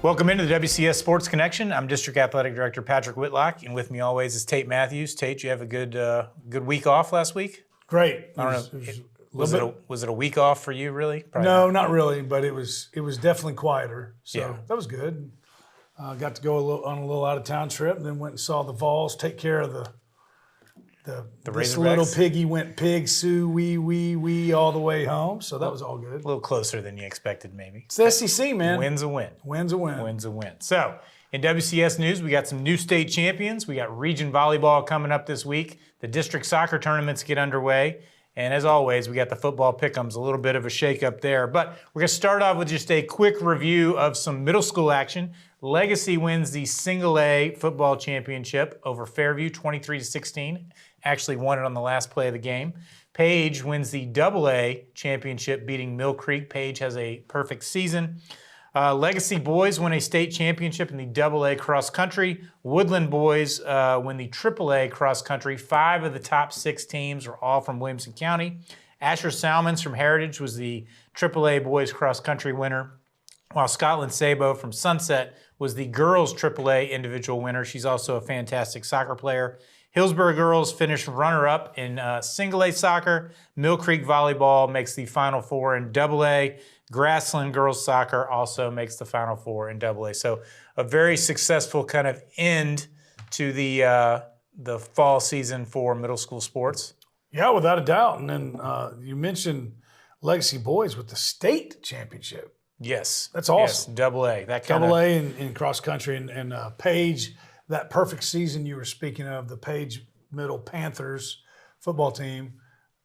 Welcome into the WCS Sports Connection. I'm District Athletic Director Patrick Whitlock, and with me always is Tate Mathews. Tate, you have a good week off last week? Great. I don't know. Was it a week off for you, really? Probably no, not really, but it was definitely quieter. So Yeah. that was good. Got to go on a little out of town trip, and then went and saw the Vols take care of the this Razorbacks? little piggy went pig, sue, wee, all the way home. So that was all good. a little closer than you expected, maybe. It's the SEC, man. Win's a win. Win's a win. Win's a win. So, in WCS news, we got some new state champions. We got region volleyball coming up this week. The district soccer tournaments get underway. And as always, we got the football pick'ems, a little bit of a shakeup there. But we're going to start off with just a quick review of some middle school action. Legacy wins the single A football championship over Fairview, 23-16. Actually won it on the last play of the game. Page wins the double A championship, beating Mill Creek. Page has a perfect season. Legacy boys win a state championship in the double A cross country. Woodland boys win the triple A cross country. 5 of the top 6 teams are all from Williamson County. Asher Salmons from Heritage was the triple A boys cross country winner, while Scotland Sabo from Sunset was the girls triple A individual winner. She's also a fantastic soccer player. Hillsborough girls finished runner-up in single A soccer. Mill Creek volleyball makes the Final Four in double A. Grassland girls soccer also makes the Final Four in double A. So a very successful kind of end to the fall season for middle school sports. Yeah, without a doubt. And then you mentioned Legacy boys with the state championship. Yes. That's awesome. Yes, double A. Double A in cross country, and Page, that perfect season you were speaking of, the Page Middle Panthers football team,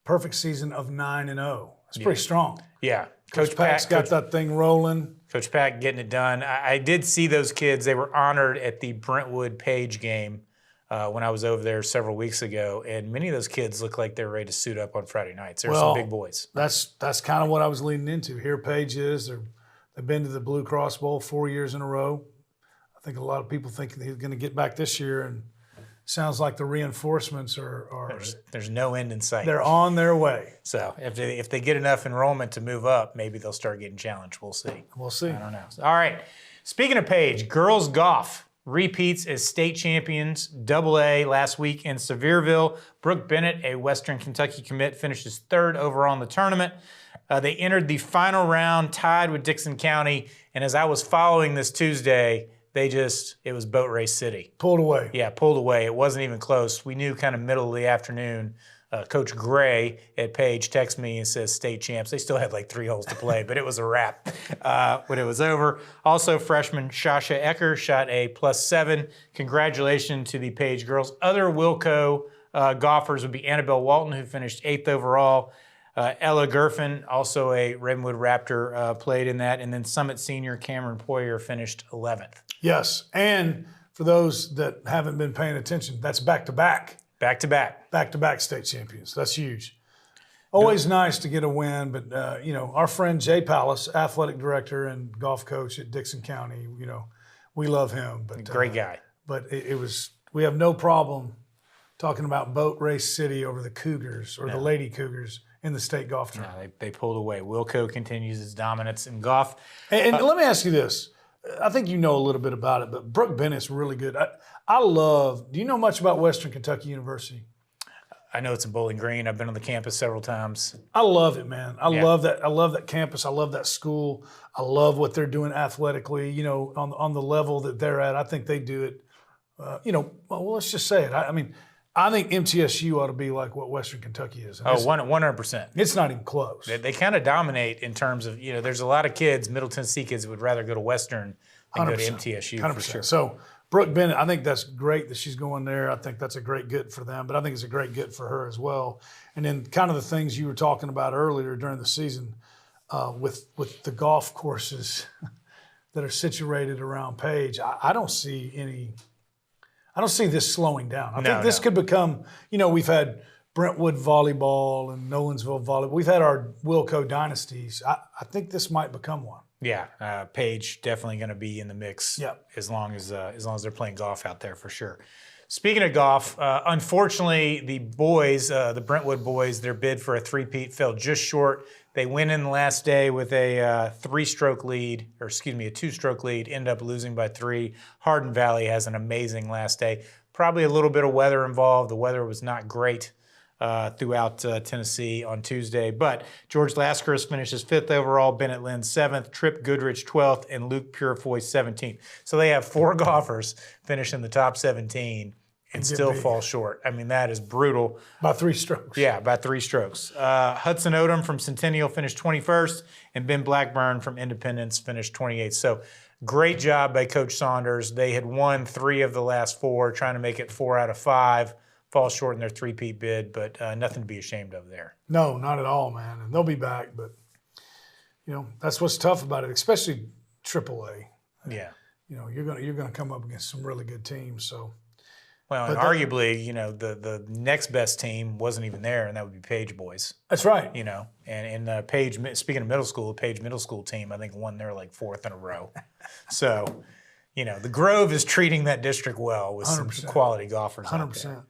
perfect season of 9-0. It's pretty strong. Yeah. Coach Pack's got that thing rolling. Coach Pack getting it done. I did see those kids. They were honored at the Brentwood Page game when I was over there several weeks ago, and many of those kids look like they're ready to suit up on Friday nights. They're some big boys. That's kind of what I was leading into. Here Page is. They've been to the Blue Cross Bowl 4 years in a row. I think a lot of people think he's going to get back this year, and sounds like the reinforcements are there's no end in sight. They're on their way. So if they get enough enrollment to move up, maybe they'll start getting challenged. We'll see. We'll see. I don't know. All right. Speaking of Page, girls golf repeats as state champions, double A last week in Sevierville. Brooke Bennett, a Western Kentucky commit, finishes 3rd overall in the tournament. They entered the final round tied with Dixon County, and as I was following this Tuesday, it was boat race city. Pulled away. Yeah, pulled away. It wasn't even close. We knew kind of middle of the afternoon. Coach Gray at Page texts me and says state champs. They still had like 3 holes to play, but it was a wrap when it was over. Also, freshman Shasha Ecker shot a +7. Congratulations to the Page girls. Other Wilco golfers would be Annabelle Walton, who finished 8th overall. Ella Gerfin, also a Redwood Raptor, played in that. And then Summit senior Cameron Poyer finished 11th. Yes, and for those that haven't been paying attention, that's back-to-back. Back-to-back. Back-to-back state champions. That's huge. Always nice to get a win, but, our friend Jay Pallas, athletic director and golf coach at Dixon County, we love him. But Great guy. But we have no problem talking about boat race city over the Cougars or the Lady Cougars in the state golf tournament. No, they pulled away. Wilco continues its dominance in golf. And let me ask you this. I think you know a little bit about it, but Brooke Bennett's really good. Do you know much about Western Kentucky University? I know it's in Bowling Green. I've been on the campus several times. I love it, man. I love that. I love that campus. I love that school. I love what they're doing athletically, on the level that they're at. I think they do it, well, let's just say it. I think MTSU ought to be like what Western Kentucky is. 100%. It's not even close. They kind of dominate in terms of, there's a lot of kids, Middle Tennessee kids, would rather go to Western than go to MTSU. 100%. For sure. So Brooke Bennett, I think that's great that she's going there. I think that's a great get for them, but I think it's a great get for her as well. And then kind of the things you were talking about earlier during the season with the golf courses that are situated around Page, I don't see this slowing down. I think this could become, we've had Brentwood volleyball and Nolensville volleyball. We've had our Wilco dynasties. I think this might become one. Yeah, Page definitely going to be in the mix. Yep. as long as they're playing golf out there for sure. Speaking of golf, unfortunately, the boys, the Brentwood boys, their bid for a three-peat fell just short. They win in the last day with a two-stroke lead, end up losing by 3. Hardin Valley has an amazing last day. Probably a little bit of weather involved. The weather was not great throughout Tennessee on Tuesday. But George Lascaris finishes 5th overall, Bennett Lynn 7th, Tripp Goodrich 12th, and Luke Purifoy 17th. So they have 4 golfers finish in the top 17 and still fall short. I mean, that is brutal. By 3 strokes. Yeah, by 3 strokes. Hudson Odom from Centennial finished 21st, and Ben Blackburn from Independence finished 28th. So great job by Coach Saunders. They had won 3 of the last 4, trying to make it 4 out of 5. Fall short in their 3-peat bid, but nothing to be ashamed of there. No, not at all, man. And they'll be back, but, that's what's tough about it, especially AAA. Yeah. You're gonna come up against some really good teams, so. Well, and arguably, the next best team wasn't even there, and that would be Page boys. That's right. And Page, speaking of middle school, the Page middle school team, I think won their 4th in a row. So, the Grove is treating that district well with 100%. Some quality golfers 100%. Out there.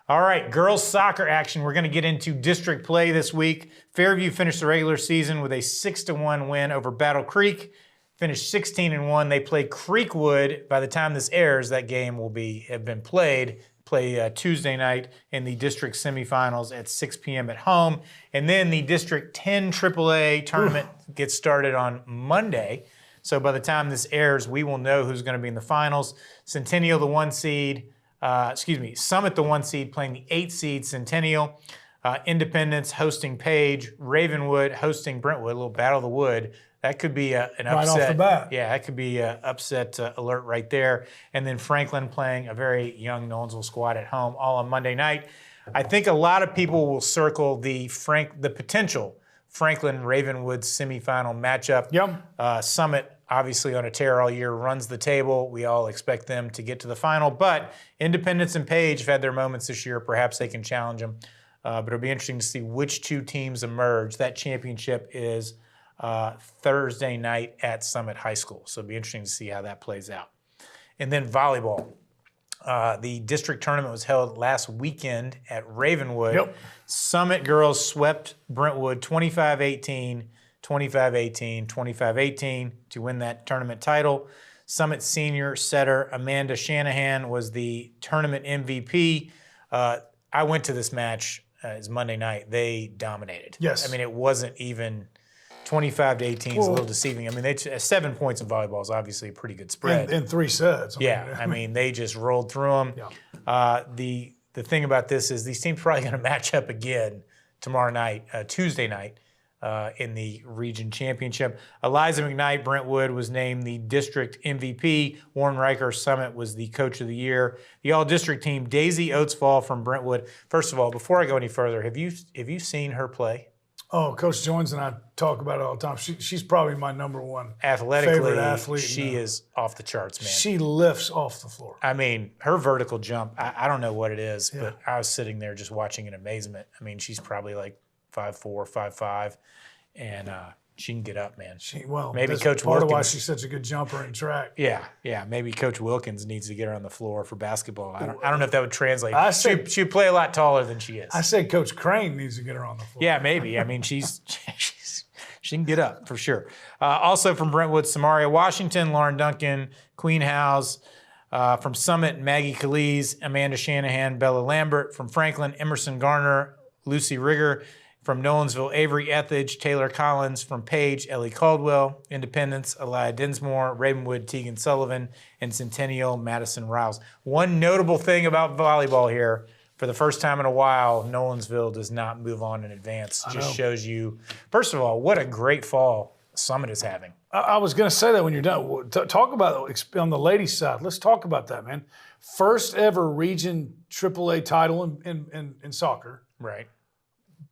All right, girls soccer action. We're going to get into district play this week. Fairview finished the regular season with a 6-1 win over Battle Creek. Finished 16-1. They play Creekwood. By the time this airs, that game will have been played. Play Tuesday night in the district semifinals at 6 p.m. at home. And then the District 10 AAA tournament gets started on Monday. So by the time this airs, we will know who's going to be in the finals. Centennial, the 1 seed. Summit, the 1 seed, playing the 8 seed Centennial. Independence hosting Page. Ravenwood hosting Brentwood. A little battle of the wood. That could be an upset. Right off the bat. Yeah, that could be an upset alert right there. And then Franklin playing a very young Nolensville squad at home, all on Monday night. I think a lot of people will circle the potential Franklin-Ravenwood semifinal matchup. Yep. Summit, obviously on a tear all year, runs the table. We all expect them to get to the final. But Independence and Page have had their moments this year. Perhaps they can challenge them. But it'll be interesting to see which 2 teams emerge. That championship is Thursday night at Summit High School. So it'll be interesting to see how that plays out. And then volleyball. The district tournament was held last weekend at Ravenwood. Yep. Summit girls swept Brentwood 25-18, 25-18, 25-18 to win that tournament title. Summit senior setter Amanda Shanahan was the tournament MVP. I went to this match. It's Monday night. They dominated. Yes. I mean, it wasn't even 25-18 is a little deceiving. I mean, 7 points in volleyball is obviously a pretty good spread. In 3 sets. I mean, they just rolled through them. Yeah. The thing about this is these teams are probably going to match up again tomorrow night, Tuesday night, in the region championship. Eliza McKnight, Brentwood, was named the district MVP. Warren Riker, Summit, was the coach of the year. The all-district team, Daisy Oatsfall from Brentwood. First of all, before I go any further, have you seen her play? Oh, Coach Jones and I talk about it all the time. She's probably my number 1 athletically, favorite athlete. She is off the charts, man. She lifts off the floor. I mean, her vertical jump, I don't know what it is, but I was sitting there just watching in amazement. I mean, she's probably 5'4", 5'5", and she can get up, man. Maybe Coach Wilkins. Part of why she's such a good jumper in track. Yeah. Maybe Coach Wilkins needs to get her on the floor for basketball. I don't know if that would translate. She'd play a lot taller than she is. I say Coach Crane needs to get her on the floor. Yeah, maybe. I mean, she can get up for sure. Also from Brentwood, Samaria Washington, Lauren Duncan, Queen House. From Summit, Maggie Calise, Amanda Shanahan, Bella Lambert. From Franklin, Emerson Garner, Lucy Rigger. From Nolensville, Avery Ethridge, Taylor Collins. From Page, Ellie Caldwell. Independence, Elia Dinsmore. Ravenwood, Tegan Sullivan. And Centennial, Madison Riles. One notable thing about volleyball here, for the first time in a while, Nolensville does not move on in advance. Just shows you, first of all, what a great fall Summit is having. I was going to say that when you're done. Talk about on the ladies' side. Let's talk about that, man. First ever region AAA title in soccer. Right.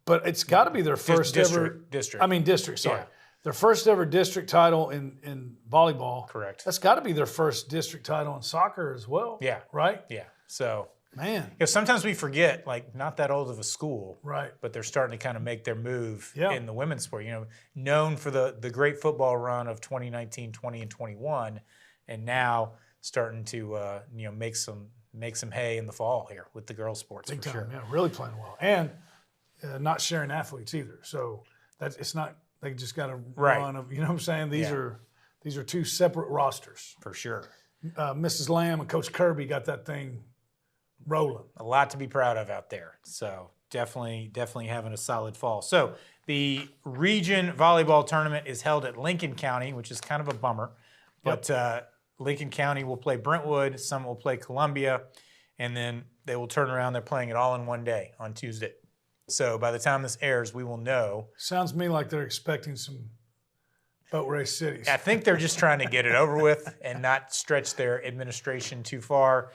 But it's got to be their first district. I mean district, sorry. Yeah. Their first ever district title in volleyball. Correct. That's got to be their first district title in soccer as well. Yeah. Right? Yeah. So, man. Sometimes we forget, not that old of a school. Right. But they're starting to kind of make their move in the women's sport. Known for the great football run of 2019, 20, and 21, and now starting to make some hay in the fall here with the girls sports. Big for time, sure. Yeah, really playing well. And not sharing athletes either. So That's it's not. They just got to Right. run. You know what I'm saying? These Yeah. are two separate rosters. For sure. Mrs. Lamb and Coach Kirby got that thing rolling. A lot to be proud of out there. So definitely having a solid fall. So the region volleyball tournament is held at Lincoln County, which is kind of a bummer. But Lincoln County will play Brentwood, some will play Columbia, and then they will turn around. They're playing it all in one day on Tuesday. So by the time this airs, we will know. Sounds to me like they're expecting some boat race cities. I think they're just trying to get it over with and not stretch their administration too far.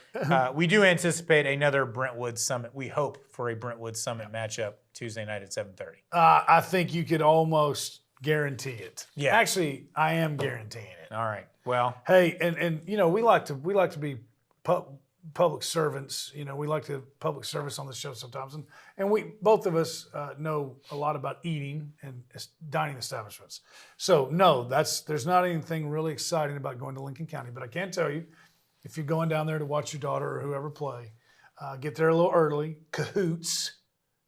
We do anticipate another Brentwood Summit. We hope for a Brentwood Summit matchup Tuesday night at 7:30. I think you could almost guarantee it. Yeah. Actually, I am guaranteeing it. All right. Well, Hey, and you know, we like to be public servants. You know, we like to public service on the show sometimes, and we both of us know a lot about eating and dining establishments. So no, there's not anything really exciting about going to Lincoln County, but I can tell you, if you're going down there to watch your daughter or whoever play, get there a little early. Cahoots,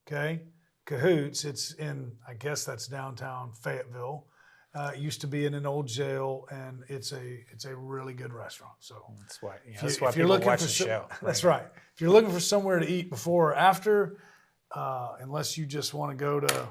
okay, Cahoots. It's in, I guess that's downtown Fayetteville. It used to be in an old jail, and it's a really good restaurant. So that's why if people you're looking watch for the show. that's right. If you're looking for somewhere to eat before or after, unless you just want to go to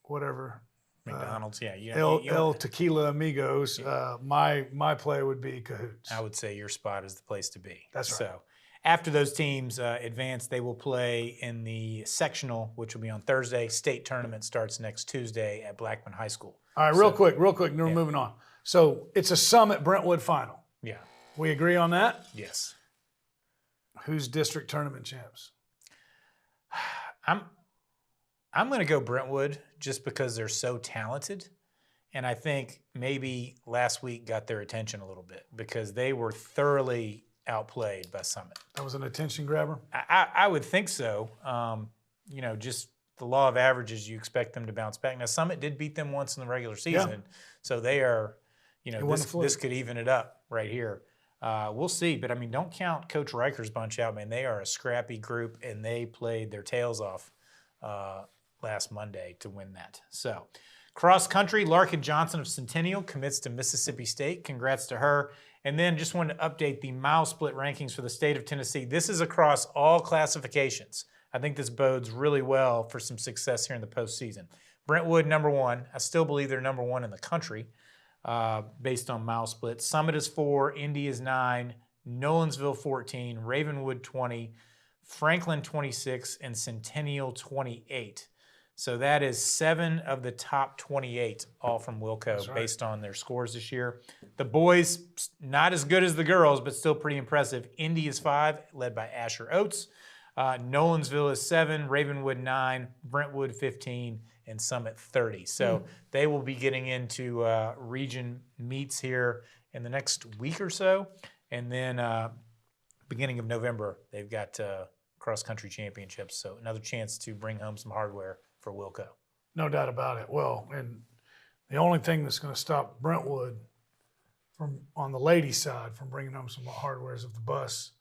whatever McDonald's, El Tequila Amigos, my play would be Cahoots. I would say your spot is the place to be. That's right. So after those teams advance, they will play in the sectional, which will be on Thursday. State tournament starts next Tuesday at Blackman High School. All right, real quick, and then we're moving on. So it's a Summit Brentwood final. Yeah. We agree on that? Yes. Who's district tournament champs? I'm going to go Brentwood just because they're so talented. And I think maybe last week got their attention a little bit because they were thoroughly outplayed by Summit. That was an attention grabber? I would think so. Just the law of averages, you expect them to bounce back. Now, Summit did beat them once in the regular season, so they are, this could even it up right here. We'll see, but I mean, don't count Coach Riker's bunch out, man. They are a scrappy group, and they played their tails off last Monday to win that. So, cross country, Larkin Johnson of Centennial commits to Mississippi State. Congrats to her. And then just wanted to update the mile split rankings for the state of Tennessee. This is across all classifications. I think this bodes really well for some success here in the postseason. Brentwood, number one. I still believe they're number one in the country based on mile split. Summit is 4, Indy is 9, Nolensville 14, Ravenwood 20, Franklin 26, and Centennial 28. So that is 7 of the top 28, all from Wilco, based on their scores this year. The boys, not as good as the girls, but still pretty impressive. Indy is 5, led by Asher Oates. Nolensville is 7, Ravenwood 9, Brentwood 15, and Summit 30. So they will be getting into region meets here in the next week or so. And then beginning of November, they've got cross-country championships. So another chance to bring home some hardware for Wilco. No doubt about it. Well, and the only thing that's going to stop Brentwood from, on the ladies' side, from bringing home some hardware is if the bus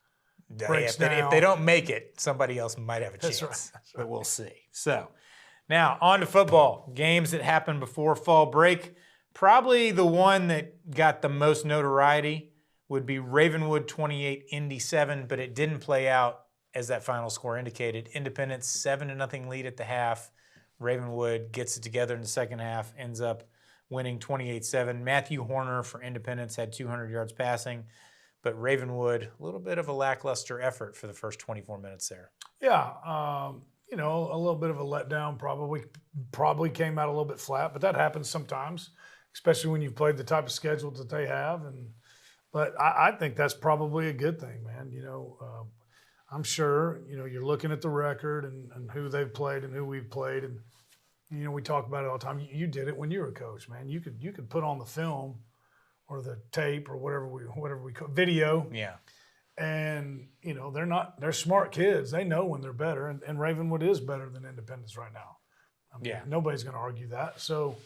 breaks down. If they don't make it, somebody else might have a chance. That's right. But we'll see. So now on to football. Games that happened before fall break. Probably the one that got the most notoriety would be Ravenwood 28, Indy 7, but it didn't play out as that final score indicated. Independence 7-0 lead at the half. Ravenwood gets it together in the second half, ends up winning 28-7. Matthew Horner for Independence had 200 yards passing, but Ravenwood, a little bit of a lackluster effort for the first 24 minutes there. Yeah, a little bit of a letdown probably came out a little bit flat, but that happens sometimes, especially when you've played the type of schedule that they have. But I think that's probably a good thing, man. I'm sure, you're looking at the record and who they've played and who we've played. And, we talk about it all the time. You did it when you were a coach, man. You could put on the film or the tape or whatever we call video. Yeah. And, they're smart kids. They know when they're better. And Ravenwood is better than Independence right now. Nobody's going to argue that. So,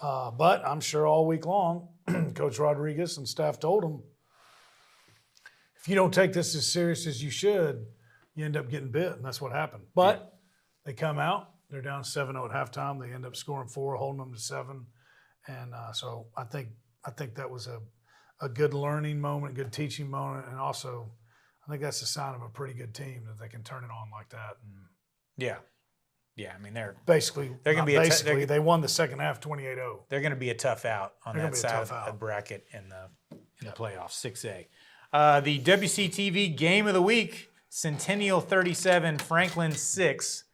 but I'm sure all week long, Coach Rodriguez and staff told them, if you don't take this as serious as you should, you end up getting bit, and that's what happened. But they come out, They're down 7-0 at halftime. They end up scoring 4, holding them to 7. And so I think that was a good learning moment, good teaching moment, and also I think that's a sign of a pretty good team that they can turn it on like that. And yeah. I mean, they're going to be they won the second half 28-0. They're going to be a tough out on that side of the bracket in the playoffs, 6A. The WCTV game of the week: Centennial 37, Franklin 6.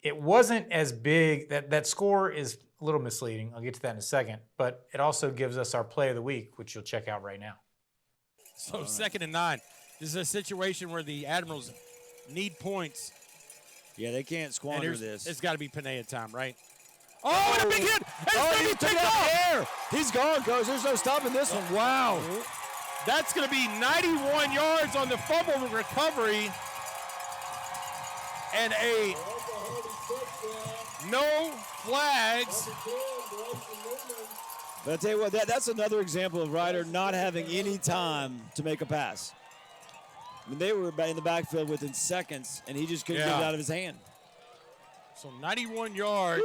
It wasn't as big. That score is a little misleading. I'll get to that in a second. But it also gives us our play of the week, which you'll check out right now. So 2nd and 9. This is a situation where the Admirals need points. Yeah, they can't squander this. It's got to be Pineda time, right? Oh, and a big hit! He took it up there. He's gone, Coach. There's no stopping this one. Wow. That's going to be 91 yards on the fumble recovery. And no flags. But I tell you what, that's another example of Ryder not having any time to make a pass. I mean, they were in the backfield within seconds, and he just couldn't get it out of his hand. So 91 yards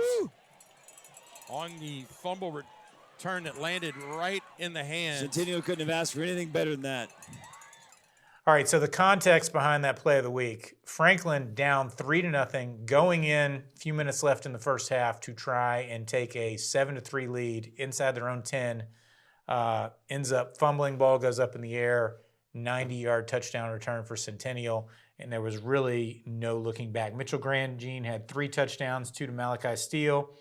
on the fumble return that landed right in the hands. Centennial couldn't have asked for anything better than that. All right, so the context behind that play of the week: Franklin down 3-0, going in, a few minutes left in the first half to try and take a 7-3 lead inside their own 10. Ends up fumbling, ball goes up in the air, 90-yard touchdown return for Centennial, and there was really no looking back. Mitchell Grandjean had 3 touchdowns, 2 to Malachi Steele.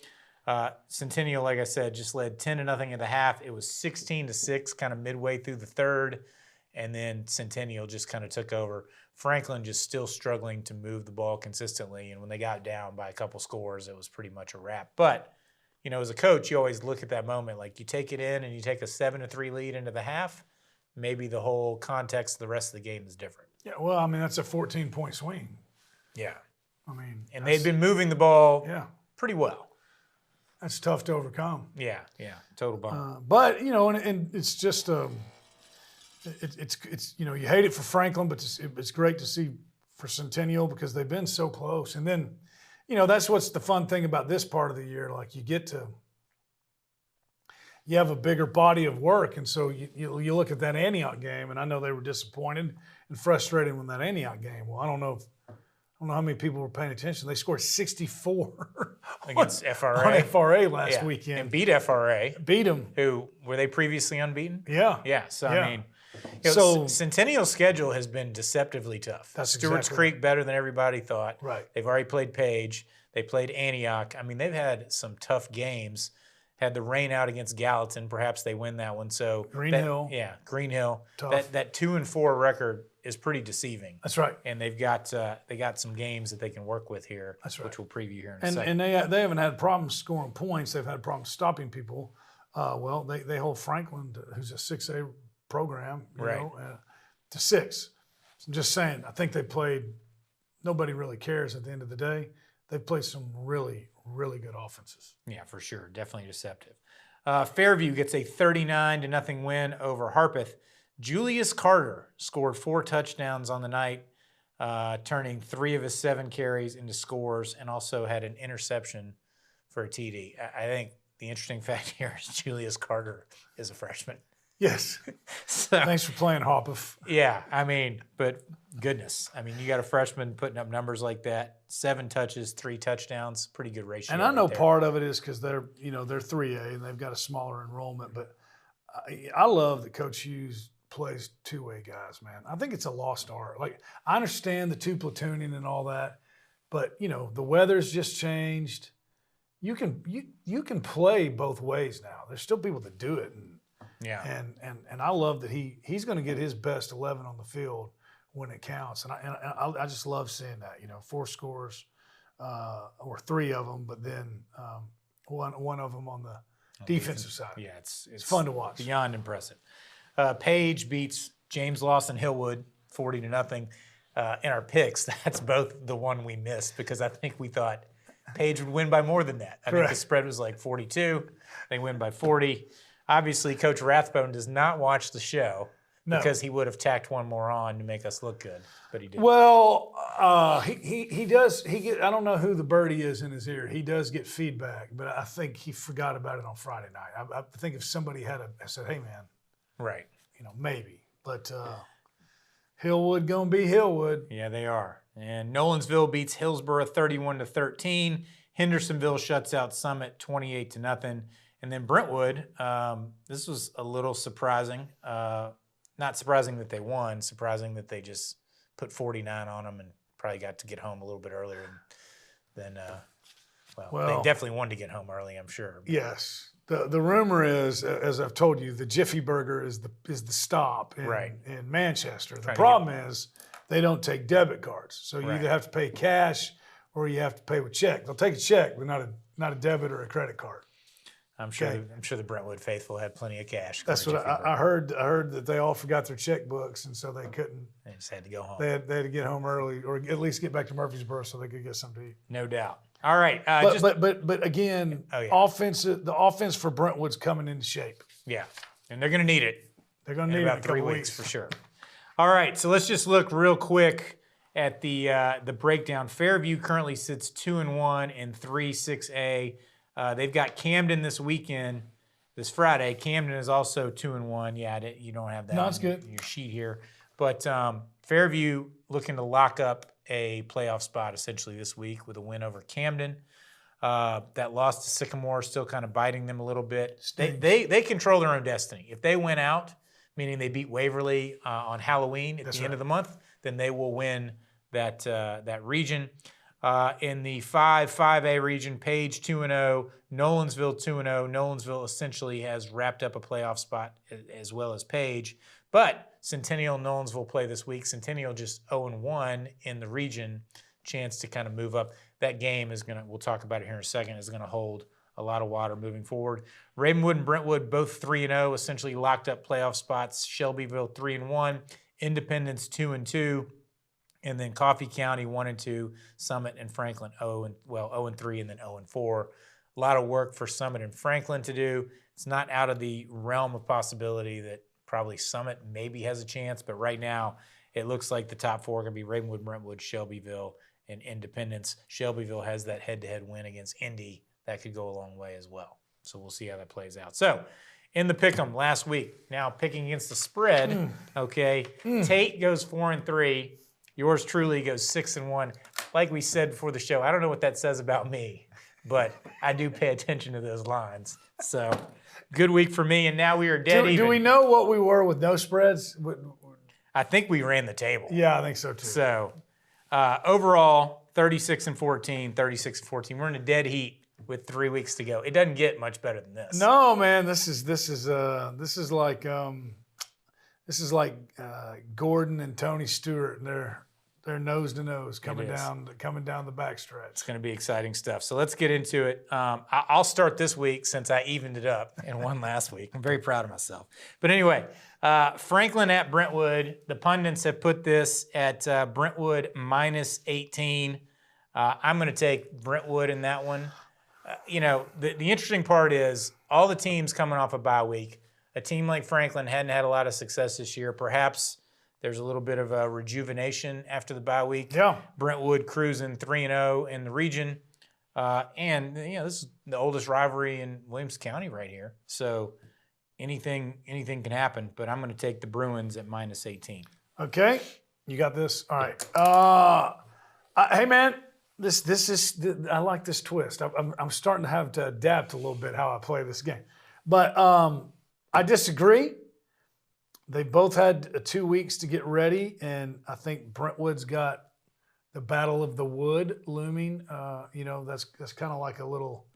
Centennial, like I said, just led 10-0 at the half. It was 16-6, kind of midway through the third. And then Centennial just kind of took over. Franklin just still struggling to move the ball consistently. And when they got down by a couple scores, it was pretty much a wrap. But, as a coach, you always look at that moment. Like, you take it in and you take a 7-3 lead into the half, maybe the whole context of the rest of the game is different. Yeah, well, I mean, that's a 14-point swing. Yeah. I mean. And they'd been moving the ball pretty well. That's tough to overcome. Yeah, total bummer. But, and it's just it's you hate it for Franklin, but it's great to see for Centennial because they've been so close. And then, that's what's the fun thing about this part of the year. Like, you have a bigger body of work, and so you look at that Antioch game, and I know they were disappointed and frustrated when that Antioch game. Well, I don't know how many people were paying attention. They scored 64 against FRA on FRA last weekend and beat FRA. Beat them. Who were they previously unbeaten? Yeah. So I mean, Centennial's schedule has been deceptively tough. That's Stewart's Creek better than everybody thought. Right. They've already played Page. They played Antioch. I mean, they've had some tough games. Had the rain out against Gallatin. Perhaps they win that one. So Green Hill. Yeah, Green Hill. Tough. That 2-4 record is pretty deceiving. That's right. And they got some games that they can work with here. That's right. Which we'll preview here in a second. And they haven't had problems scoring points. They've had problems stopping people. They hold Franklin, who's a 6A program, to 6. I'm just saying, I think they played. Nobody really cares at the end of the day. They've played some really, really good offenses. Yeah, for sure. Definitely deceptive. Fairview gets a 39-0 win over Harpeth. Julius Carter scored 4 touchdowns on the night, turning 3 of his 7 carries into scores, and also had an interception for a TD. I think the interesting fact here is Julius Carter is a freshman. Yes. Thanks for playing, Harpeth. Yeah, I mean, but goodness. I mean, you got a freshman putting up numbers like that, 7 touches, 3 touchdowns, pretty good ratio. And I know part of it is because they're 3A and they've got a smaller enrollment, but I love that Coach Hughes plays 2-way guys, man. I think it's a lost art. Like, I understand the 2 platooning and all that, but the weather's just changed. You can play both ways now. There's still people that do it. And I love that he's going to get his best 11 on the field when it counts. And I just love seeing that. 4 scores or 3 of them, but then one of them on the defensive side. Yeah, it's fun to watch. Beyond impressive. Page beats James Lawson Hillwood 40-0. In our picks, that's both the one we missed because I think we thought Page would win by more than that. I think the spread was like 42. They win by 40. Obviously, Coach Rathbone does not watch the show. because he would have tacked one more on to make us look good, but he didn't. Well, he does. I don't know who the birdie is in his ear. He does get feedback, but I think he forgot about it on Friday night. I think if somebody had said, "Hey, man," right? Maybe. But Hillwood gonna be Hillwood. Yeah, they are. And Nolensville beats Hillsborough 31-13. Hendersonville shuts out Summit 28-0. And then Brentwood, this was a little surprising. Not surprising that they won, surprising that they just put 49 on them and probably got to get home a little bit earlier than well, they definitely wanted to get home early, I'm sure. Yes. The rumor is, as I've told you, the Jiffy Burger is the stop in Manchester. The problem is they don't take debit cards, so you either have to pay cash or you have to pay with check. They'll take a check, but not a debit or a credit card. I'm sure the Brentwood faithful had plenty of cash. That's what I heard. I heard that they all forgot their checkbooks, and so they couldn't. They just had to go home. They had to get home early, or at least get back to Murfreesboro so they could get something to eat. No doubt. All right. But again, the offense for Brentwood's coming into shape. Yeah, and they're going to need it. They're going to need it in about 3 weeks for sure. All right, so let's just look real quick at the breakdown. Fairview currently sits 2-1 in 3-6A. They've got Camden this weekend, this Friday. Camden is also 2-1. Yeah, you don't have that on your sheet here. But Fairview looking to lock up a playoff spot essentially this week with a win over Camden. That loss to Sycamore still kind of biting them a little bit. They control their own destiny. If they win out, meaning they beat Waverly on Halloween at the end of the month, then they will win that region. In the 5A region, Page 2-0, Nolensville 2-0. Nolensville essentially has wrapped up a playoff spot as well as Page. But Centennial and Nolensville play this week. Centennial just 0-1 in the region, chance to kind of move up. That game is we'll talk about it here in a second, is going to hold a lot of water moving forward. Ravenwood and Brentwood both 3-0, essentially locked up playoff spots. Shelbyville 3-1, Independence 2-2. And then Coffee County 1-2, Summit and Franklin 0-3, and then 0-4. A lot of work for Summit and Franklin to do. It's not out of the realm of possibility that probably Summit maybe has a chance, but right now it looks like the top four are going to be Ravenwood, Brentwood, Shelbyville, and Independence. Shelbyville has that head-to-head win against Indy. That could go a long way as well. So we'll see how that plays out. So in the pick'em last week, now picking against the spread, okay, Tate goes 4-3. Yours truly goes 6-1. Like we said before the show, I don't know what that says about me, but I do pay attention to those lines. So good week for me, and now we are dead even. Do we know what we were with no spreads? I think we ran the table. Yeah, I think so too. So overall, 36-14, 36-14. We're in a dead heat with 3 weeks to go. It doesn't get much better than this. No, man, this is like Gordon and Tony Stewart, and they're nose to nose coming down the backstretch. It's going to be exciting stuff. So let's get into it. I'll start this week since I evened it up and won last week. I'm very proud of myself. But anyway, Franklin at Brentwood. The pundits have put this at Brentwood -18. I'm going to take Brentwood in that one. The interesting part is all the teams coming off a bye week. A team like Franklin hadn't had a lot of success this year. Perhaps there's a little bit of a rejuvenation after the bye week. Yeah. Brentwood cruising 3-0 in the region. And this is the oldest rivalry in Williamson County right here. So anything can happen, but I'm going to take the Bruins at -18. Okay. You got this? All right. Hey, man, this is I like this twist. I'm starting to have to adapt a little bit how I play this game. But I disagree. They both had 2 weeks to get ready, and I think Brentwood's got the Battle of the Wood looming. That's kind of like a little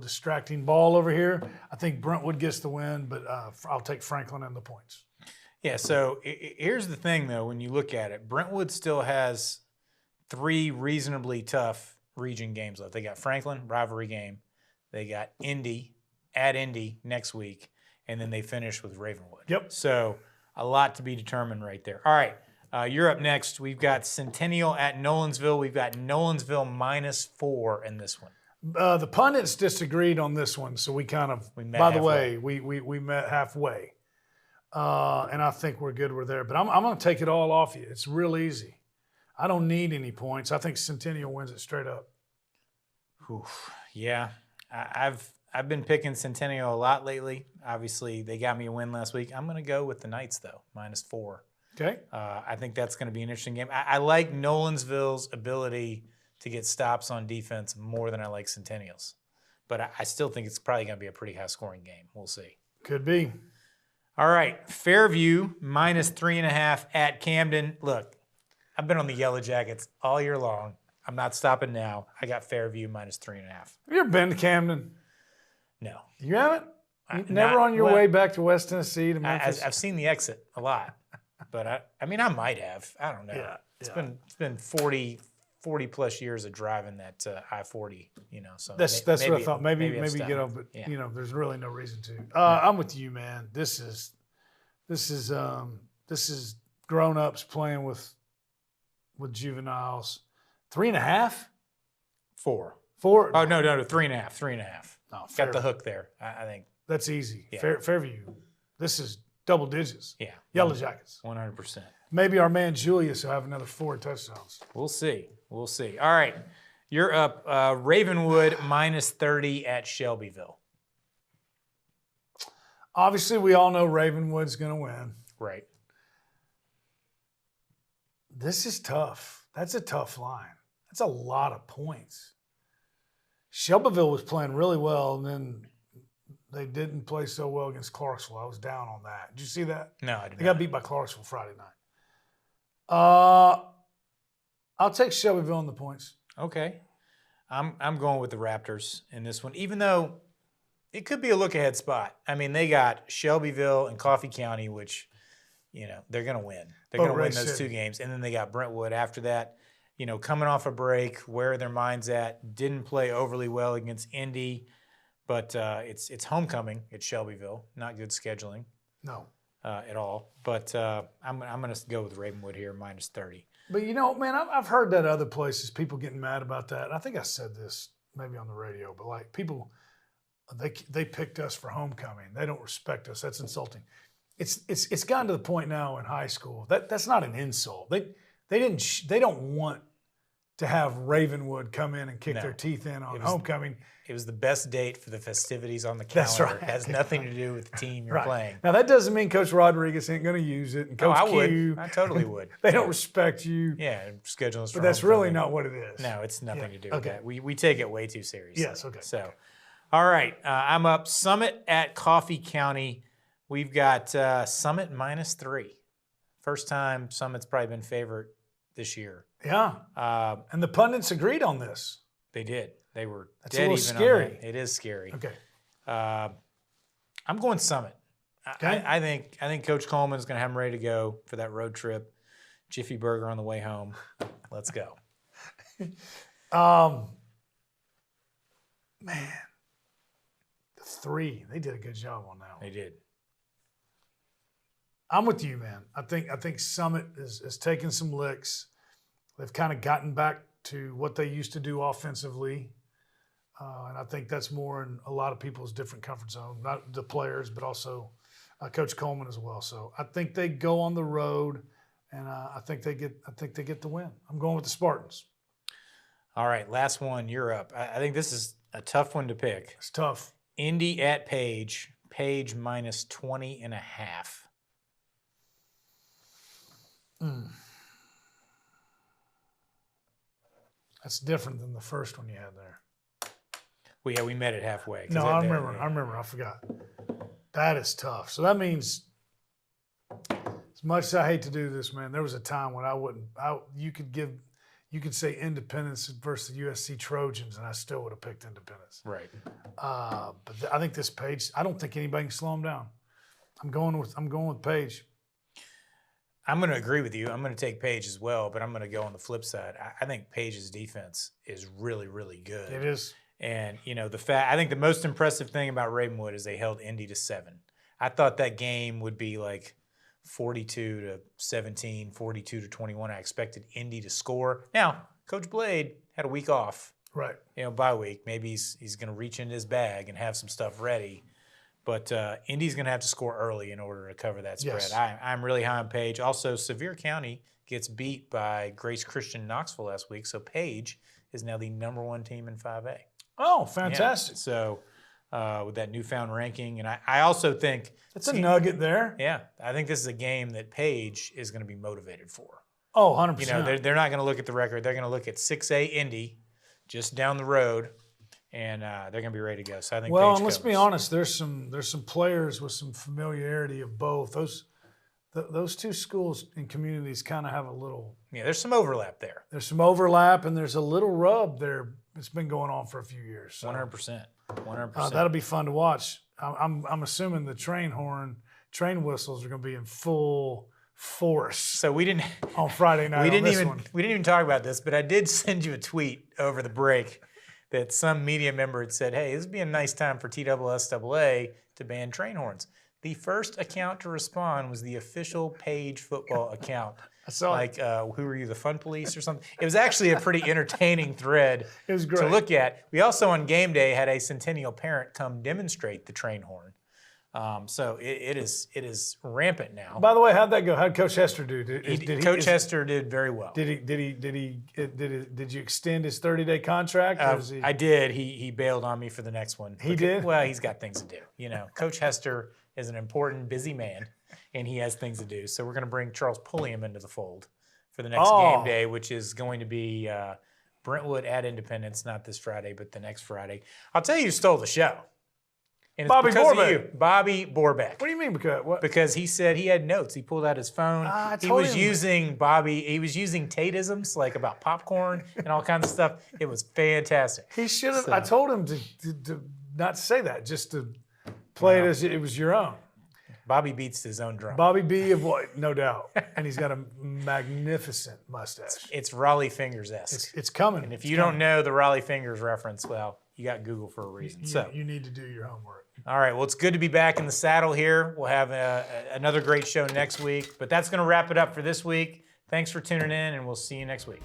distracting ball over here. I think Brentwood gets the win, but I'll take Franklin and the points. Yeah, so here's the thing, though, when you look at it. Brentwood still has 3 reasonably tough region games left. They got Franklin, rivalry game. They got Indy, at Indy next week, and then they finish with Ravenwood. Yep. So a lot to be determined right there. All right, you're up next. We've got Centennial at Nolensville. We've got Nolensville -4 in this one. The pundits disagreed on this one, so we met halfway. and I think we're good. We're there. But I'm going to take it all off you. It's real easy. I don't need any points. I think Centennial wins it straight up. Oof. Yeah, I've been picking Centennial a lot lately. Obviously, they got me a win last week. I'm going to go with the Knights, though, -4. Okay. I think that's going to be an interesting game. I like Nolensville's ability to get stops on defense more than I like Centennial's. But I still think it's probably going to be a pretty high-scoring game. We'll see. Could be. All right, Fairview -3.5 at Camden. Look, I've been on the Yellow Jackets all year long. I'm not stopping now. I got Fairview -3.5. Have you ever been to Camden? No. You haven't? Never on your way back to West Tennessee to Memphis? I've seen the exit a lot, but I mean, I might have. I don't know. Yeah, It's been 40 plus years of driving that I-40. So that's what I thought. Maybe I've get stopped. over. But Yeah. there's really no reason to. I'm with you, man. This is grown-ups playing with juveniles. 3.5? 4. 4? Oh no, 3.5. 3.5. No, Got the hook there. I think. That's easy. Yeah. Fairview. This is double digits. Yeah. Yellow Jackets. 100%. Maybe our man Julius will have another 4 touchdowns. We'll see. All right, you're up. Ravenwood -30 at Shelbyville. Obviously, we all know Ravenwood's going to win. Right. This is tough. That's a tough line. That's a lot of points. Shelbyville was playing really well, and then they didn't play so well against Clarksville. I was down on that. Did you see that? No, I did They not. got beat by Clarksville Friday night. I'll take Shelbyville on the points. Okay. I'm going with the Raptors in this one, even though it could be a look-ahead spot. I mean, they got Shelbyville and Coffee County, which, they're going to win. They're going to win those 2 games. And then they got Brentwood after that. Coming off a break, where their mind's at, didn't play overly well against Indy, but it's homecoming at Shelbyville. Not good scheduling. No. At all. But I'm going to go with Ravenwood here, -30. But, man, I've heard that other places, people getting mad about that. And I think I said this maybe on the radio, but, like, people, they picked us for homecoming. They don't respect us. That's insulting. It's gotten to the point now in high school. That's not an insult. They don't want to have Ravenwood come in and kick their teeth in on homecoming. It was the best date for the festivities on the calendar. That's right. It has nothing to do with the team you're playing. Now, that doesn't mean Coach Rodriguez ain't going to use it. And Coach I would. Q, I totally would. They don't respect you. Yeah, scheduling is for But that's homecoming. really not what it is. No, it's nothing to do with Okay. that. We take it way too seriously. Yes, okay. So, all right, I'm up. Summit at Coffee County. We've got Summit -3. First time Summit's probably been favored this year. Yeah. And the pundits agreed on this. They did. They were That's a dead little even scary. on that. It is scary. Okay. I'm going Summit. Okay. I think Coach Coleman's going to have them ready to go for that road trip. Jiffy Burger on the way home. Let's go. Man, the 3, they did a good job on that one. They did. I'm with you, man. I think Summit is taking some licks. They've kind of gotten back to what they used to do offensively. And I think that's more in a lot of people's different comfort zone, not the players, but also Coach Coleman as well. So I think they go on the road, and I think they get the win. I'm going with the Spartans. All right, last one. You're up. I think this is a tough one to pick. It's tough. Indy at Page. Page -20.5. That's different than the first one you had there. Well, yeah, we met it halfway. No, I remember. I forgot. That is tough. So that means, as much as I hate to do this, man, there was a time when you could say Independence versus USC Trojans, and I still would have picked Independence. Right. But I think this Page, I don't think anybody can slow them down. I'm going with Page. I'm going to agree with you. I'm going to take Page as well, but I'm going to go on the flip side. I think Page's defense is really, really good. It is. And, I think the most impressive thing about Ravenwood is they held Indy to 7. I thought that game would be like 42-17, 42-21. I expected Indy to score. Now, Coach Blade had a week off. Right. Bye week. Maybe he's going to reach into his bag and have some stuff ready. But Indy's going to have to score early in order to cover that spread. Yes. I'm really high on Page. Also, Sevier County gets beat by Grace Christian Knoxville last week, so Page is now the #1 team in 5A. Oh, fantastic. Yeah. So with that newfound ranking, and I also think It's a nugget there. Yeah, I think this is a game that Page is going to be motivated for. Oh, 100%. You know, they're not going to look at the record. They're going to look at 6A Indy just down the road, and they're going to be ready to go. So I think. Well, Page and let's be covers. honest. There's some players with some familiarity of both. Those two schools and communities kind of have a little. Yeah, there's some overlap there. There's some overlap, and there's a little rub there. It's been going on for a few years. So, 100%. 100%. that'll be fun to watch. I'm assuming the train whistles are going to be in full force So we didn't. on Friday night. We on didn't this even one. we didn't even talk about this, but I did send you a tweet over the break that some media member had said, "Hey, this would be a nice time for TSSAA to ban train horns." The first account to respond was the official Page football account. I saw it. Like, who are you, the Fun Police or something? It was actually a pretty entertaining thread It was to great. look at. We also on game day had a Centennial parent come demonstrate the train horn. So it is rampant now. By the way, how'd that go? How'd Coach Hester do? Coach Hester did very well. Did you extend his 30-day contract? Or is he, I did. He bailed on me for the next one. He did? Well, he's got things to do. You know, Coach Hester is an important, busy man, and he has things to do. So we're going to bring Charles Pulliam into the fold for the next game day, which is going to be Brentwood at Independence, not this Friday, but the next Friday. I'll tell you who stole the show. And it's Bobby because of Borbeck. you, Bobby Borbeck. What do you mean? Because he said he had notes. He pulled out his phone. I He told was him. using Tateisms, like about popcorn and all kinds of stuff. It was fantastic. He should have. So- I told him to not to say that, just to play it as it was your own. Bobby beats his own drum. Bobby B of what? No doubt. And he's got a magnificent mustache. It's Raleigh Fingers-esque. It's coming. And if you don't know the Raleigh Fingers reference, well, you got Google for a reason. you need to do your homework. All right. Well, it's good to be back in the saddle here. We'll have another great show next week. But that's going to wrap it up for this week. Thanks for tuning in, and we'll see you next week.